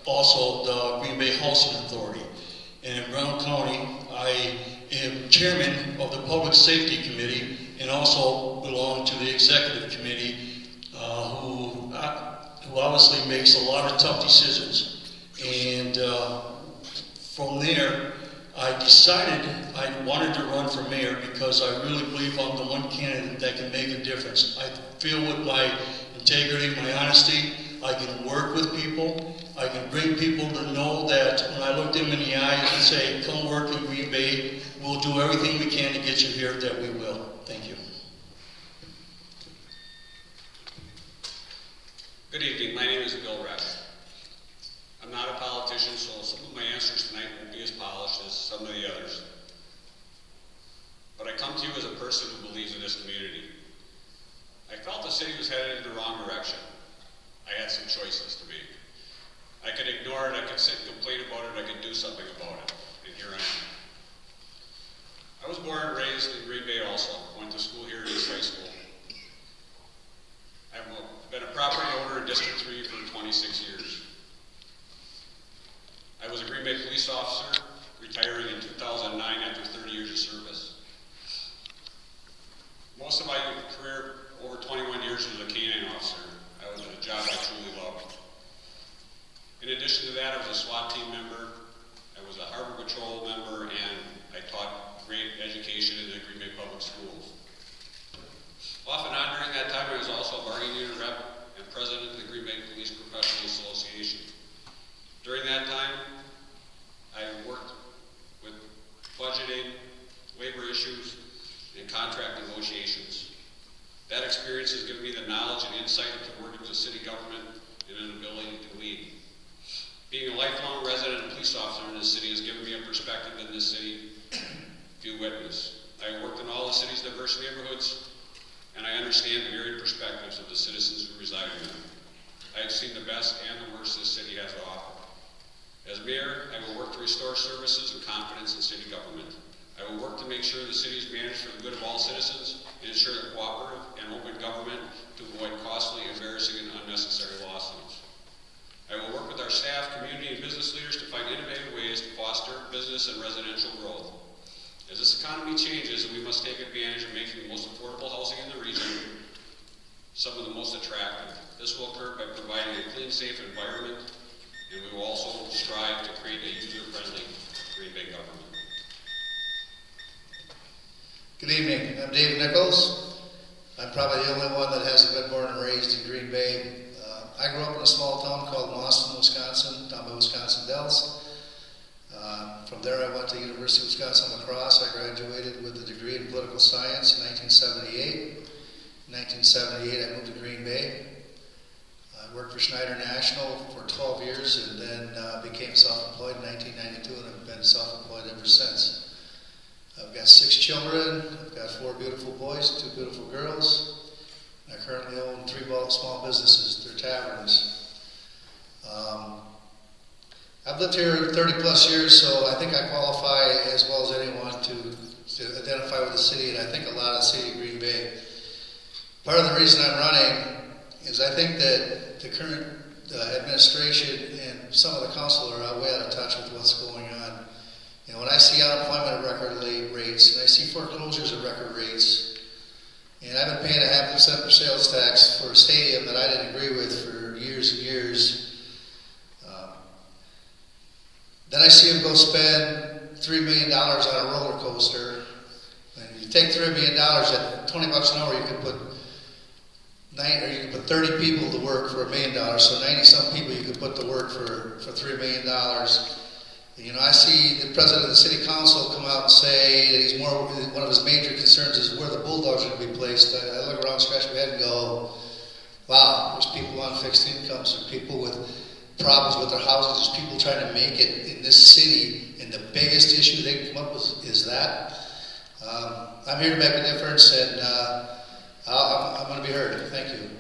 also the Green Bay Housing Authority. And in Brown County, I am chairman of the Public Safety Committee and also belong to the Executive Committee, who obviously makes a lot of tough decisions. And from there, I decided I wanted to run for mayor because I really believe I'm the one candidate that can make a difference. I feel with my integrity, my honesty, I can work with people. I can bring people to know that when I look them in the eye and say, come work in Green Bay, we'll do everything we can to get you here, that we will. Thank you. Good evening. My name is Bill Resch. I'm not a politician, so some of my answers tonight won't be as polished as some of the others. But I come to you as a person who believes in this community. I felt the city was headed in the wrong direction. I had some choices to make. I could ignore it, I could sit and complain about it, I could do something about it. And here I am. I was born and raised in Green Bay also. Went to school here at East High School. I've been a property owner in District 3 for 26 years. I was a Green Bay police officer, retiring in 2009 after 30 years of service. Most of my career, over 21 years, was a K-9 officer. I was in a job I truly loved. In addition to that, I was a SWAT team member, I was a Harbor Patrol member, and I taught great education in the Green Bay Public Schools. Off and on during that time, I was also a bargaining unit rep and president of the Green Bay Police Professional Association. During that time, I worked with budgeting, labor issues, and contract negotiations. That experience has given me the knowledge and insight into the workings of city government and an ability to lead. Being a lifelong resident and police officer in this city has given me a perspective in this city few witness. I have worked in all the city's diverse neighborhoods, and I understand the varied perspectives of the citizens who reside in them. I have seen the best and the worst this city has to offer. As mayor, I will work to restore services and confidence in city government. I will work to make sure the city is managed for the good of all citizens and ensure a cooperative and open government to avoid costly, embarrassing, and unnecessary lawsuits. I will work with our staff, community, and business leaders to find innovative ways to foster business and residential growth. As this economy changes, we must take advantage of making the most affordable housing in the region some of the most attractive. This will occur by providing a clean, safe environment, and we will also strive to create a user-friendly Green Bay government. Good evening. I'm Dave Nichols. I'm probably the only one that hasn't been born and raised in Green Bay. I grew up in a small town called Mauston, Wisconsin, down by Wisconsin Dells. From there I went to University of Wisconsin-La Crosse. I graduated with a degree in political science in 1978. In 1978 I moved to Green Bay. I worked for Schneider National for 12 years and then became self-employed in 1992 and have been self-employed ever since. I've got 6 children. I've got 4 beautiful boys, 2 beautiful girls. I currently own 3 small businesses. They're taverns. I've lived here 30 plus years, so I think I qualify as well as anyone to identify with the city, and I think a lot of the city of Green Bay. Part of the reason I'm running is I think that the current administration and some of the council are way out of touch with what's going on. You know, when I see unemployment at record rates, and I see foreclosures at record rates, and I've been paying a 0.5% for sales tax for a stadium that I didn't agree with for years and years. Then I see them go spend $3 million on a roller coaster. And you take $3 million at $20 an hour, you can put 30 people to work for $1 million. So 90-some people you could put to work for $3 million. And, you know, I see the president of the city council come out and say that one of his major concerns is where the bulldogs are going to be placed. I look around, scratch my head, and go, wow, there's people on fixed incomes, there's people with problems with their houses, there's people trying to make it in this city, and the biggest issue they can come up with is that. I'm here to make a difference, and I'm going to be heard. Thank you.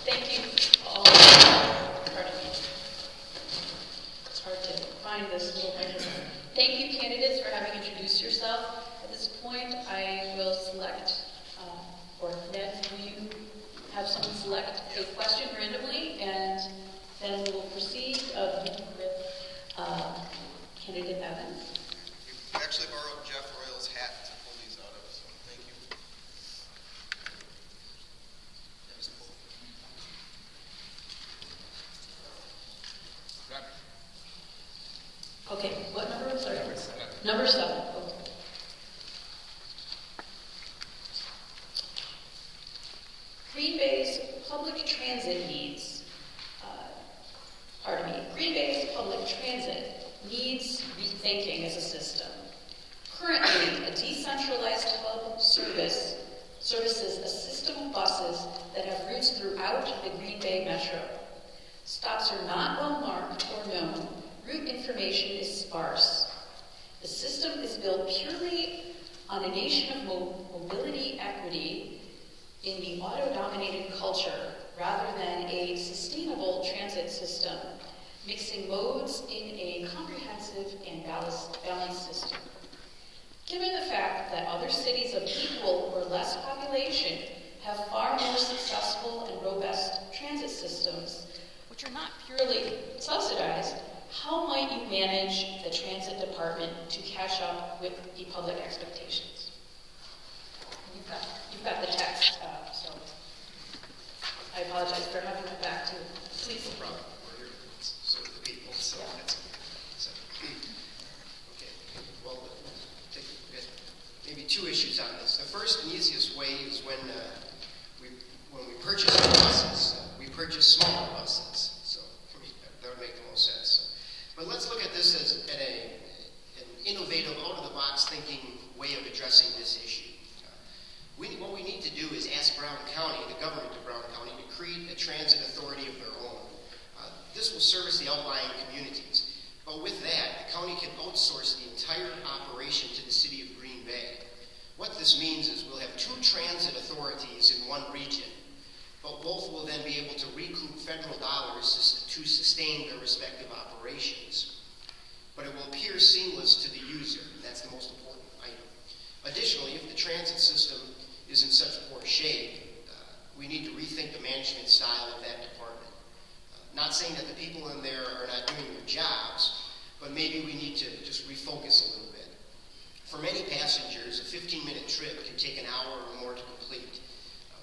Thank you all. Pardon me. It's hard to find this little microphone. Thank you, candidates, for having introduced yourself. At this point, I will select, or Ned, will you have someone select select a question randomly, and then we will proceed with candidate Evans. We actually borrowed Jeff Royal's hat to pull these out of, so thank you. Okay, what number? Sorry. Number 7. Okay. Green Bay's public transit needs, Green Bay's public transit needs rethinking as a system. Currently, a decentralized hub services a system of buses that have routes throughout the Green Bay metro. Stops are not well marked or known. Route information is sparse. The system is built purely on a nation of mobility equity in the auto-dominated culture rather than a sustainable transit system, mixing modes in a comprehensive and balanced system. Given the fact that other cities of equal or less population have far more successful and robust transit systems, which are not purely subsidized, how might you manage the transit department to catch up with the public expectations? You've got the text, so I apologize for having it back to please. No problem. We're here to serve the people, so Yeah. that's okay. So, okay. Well, take maybe 2 issues on this. The first and easiest way is when we purchase buses, we purchase smaller buses. So for me, that would make the most sense. But let's look at this as an innovative, out-of-the-box thinking way of addressing this issue. What we need to do is ask Brown County, the government of Brown County, to create a transit authority of their own. This will service the outlying communities. But with that, the county can outsource the entire operation to the city of Green Bay. What this means is we'll have 2 transit authorities in one region, but both will then be able to recoup federal dollars to sustain their respective operations. But it will appear seamless to the user, and that's the most important item. Additionally, if the transit system is in such poor shape, we need to rethink the management style of that department. Not saying that the people in there are not doing their jobs, but maybe we need to just refocus a little bit. For many passengers, a 15-minute trip can take an hour or more to complete.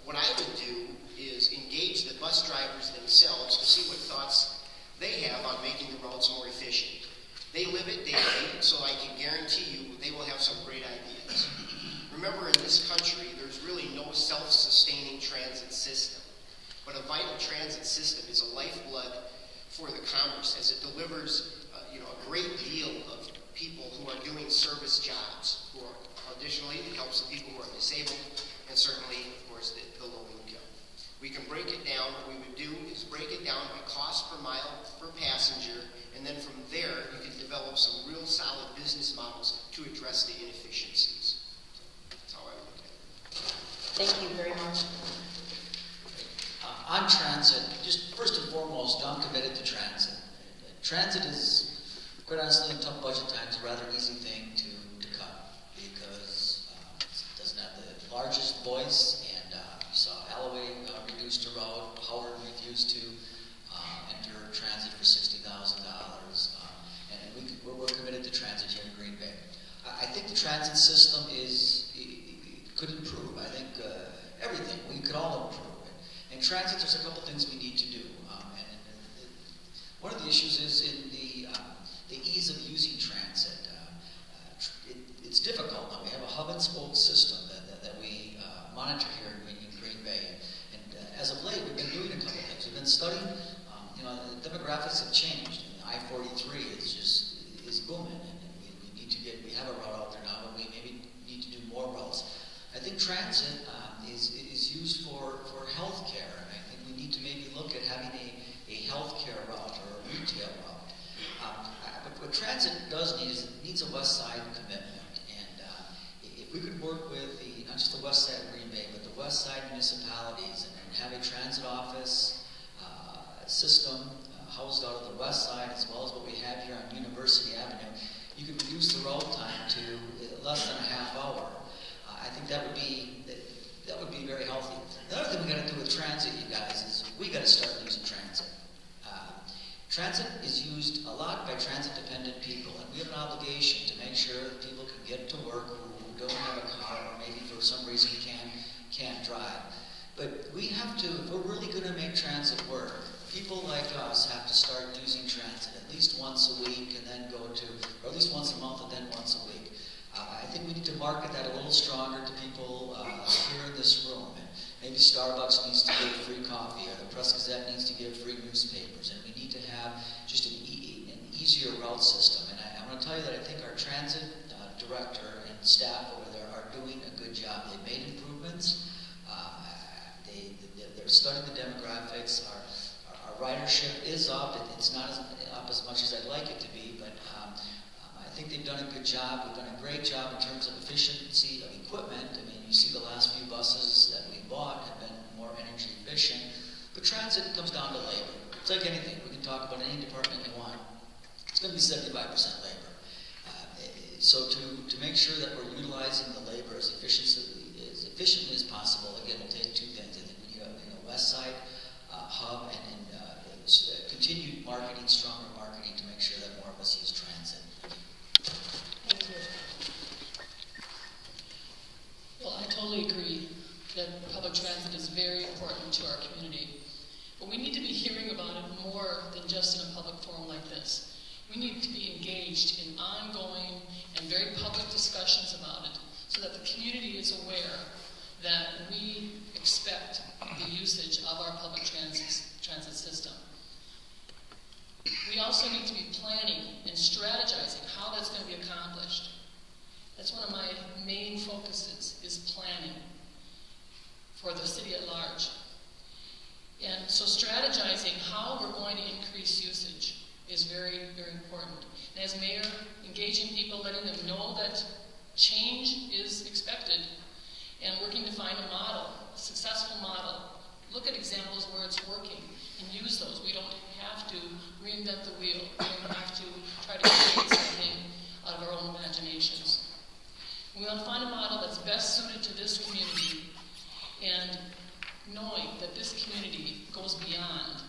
What I would do is engage the bus drivers themselves to see what thoughts they have on making the routes more efficient. They live it daily, so I can guarantee you they will have some great ideas. Remember, in this country, there's really no self-sustaining transit system. But a vital transit system is a lifeblood for the commerce, as it delivers a great deal of people who are doing service jobs. Additionally, it helps the people who are disabled, and certainly, of course, the low income. We can break it down. What we would do is break it down by cost per mile per passenger, and then from there, you can develop some real solid business models to address the inefficiencies. So that's how I would look at it. Thank you very much. On transit, just first and foremost, I'm committed to transit. Transit is, quite honestly, in tough budget times, a rather easy thing to cut because it doesn't have the largest voice, and you saw Alloway reduced a route, Howard refused to enter transit for $60,000, and we're committed to transit here in Green Bay. I think the transit system could improve. I think everything, we could all improve. In transit, there's a couple things we need to do. One of the issues is in the ease of using transit. It's difficult now. We have a hub and spoke system that we monitor here in Green Bay. And as of late, we've been doing a couple things. We've been studying, the demographics have changed. I-43 is booming. And we have a route out there now, but we maybe need to do more routes. I think transit is used for health care, and I think we need to maybe look at having a health care route or a retail route. But what transit does need is it needs a west side commitment, and if we could work with not just the west side of Green Bay, but the west side municipalities and have a transit office system housed out of the west side, as well as what we have here on University Avenue, you could reduce the road time to less than a half hour. I think that would be That would be very healthy. The other thing we got to do with transit, you guys, is we got to start using transit. Transit is used a lot by transit-dependent people, and we have an obligation to make sure that people can get to work who don't have a car or maybe for some reason can't drive. But we have to, if we're really going to make transit work, people like us have to start using transit at least once a week and then go to, or at least once a month and then once a week. I think we need to market that a little stronger to people here in this room. And maybe Starbucks needs to give free coffee, or the Press Gazette needs to give free newspapers, and we need to have just an easier route system. And I want to tell you that I think our transit director and staff over there are doing a good job. They've made improvements. They're studying the demographics. Our ridership is up. It's not up as much as I'd like it to be, but I think they've done a good job. We've done a great job in terms of efficiency of equipment. I mean, you see the last few buses that we bought have been more energy efficient. But transit comes down to labor. It's like anything. We can talk about any department you want. It's going to be 75% labor. So to make sure that we're utilizing the labor as efficiently as possible, again, we'll take two things. I think we need a West Side hub and continued marketing, stronger marketing to make sure that more of us use transit. Thank you. Well, I totally agree that public transit is very important to our community. But we need to be hearing about it more than just in a public forum like this. We need to be engaged in ongoing and very public discussions about it so that the community is aware that we expect the usage of our public transit system. We also need to be planning and strategizing how that's going to be accomplished. That's one of my main focuses, is planning for the city at large. And so strategizing how we're going to increase usage is very, very important. And as mayor, engaging people, letting them know that change is expected, and working to find a model, a successful model. Look at examples where it's working and use those. We don't have to reinvent the wheel. We don't have to try to create something out of our own imaginations. We want to find a model that's best suited to this community, and knowing that this community goes beyond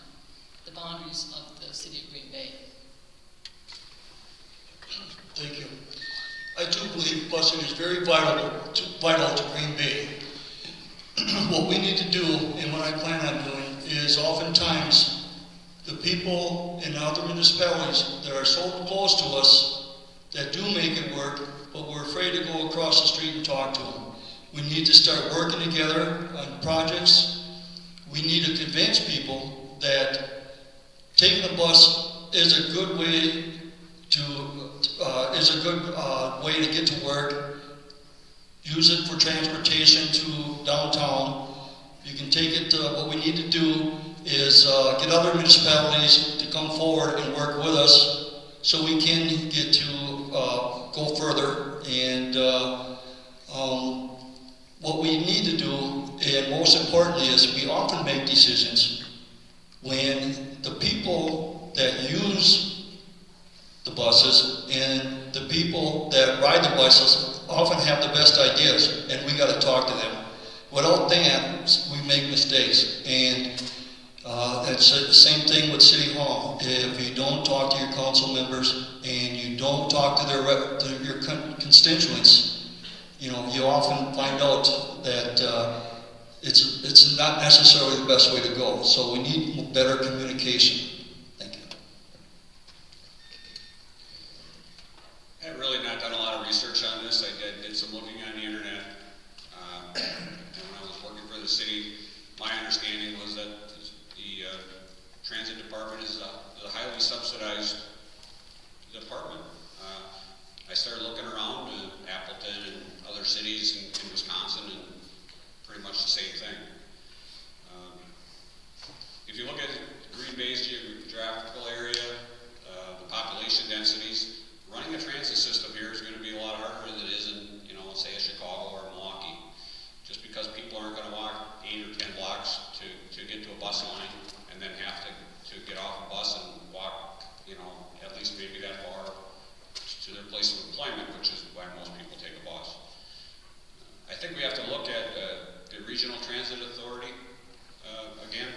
the boundaries of the city of Green Bay. Thank you. I do believe busing is very vital to Green Bay. What we need to do, and what I plan on doing, is oftentimes the people in other municipalities that are so close to us that do make it work, but we're afraid to go across the street and talk to them. We need to start working together on projects. We need to convince people that taking a bus is a good way to get to work. Use it for transportation to downtown. You can take it. What we need to do is get other municipalities to come forward and work with us, so we can get to go further. And what we need to do, and most importantly, is we often make decisions when the people that use the buses and the people that ride the buses often have the best ideas, and we got to talk to them. Without that, we make mistakes, and that's the same thing with City Hall. If you don't talk to your council members and you don't talk to your constituents, you often find out that it's not necessarily the best way to go. So we need better communication. Thank you. I've really not done a lot of research on this. I did some looking on the internet. And when I was working for the city, my understanding was that the transit department is a highly subsidized department. I started looking around Appleton and other cities in Wisconsin, and pretty much the same thing. If you look at Green Bay's geographical area, the population densities, running a transit system here is going to be a lot harder than it is in, say, a Chicago or Milwaukee. Just because people aren't going to walk 8 or 10 blocks to get to a bus line and then have to get off a bus and walk, at least maybe that far to their place of employment, which is why most people take a bus. I think we have to look at the Regional Transit Authority, again,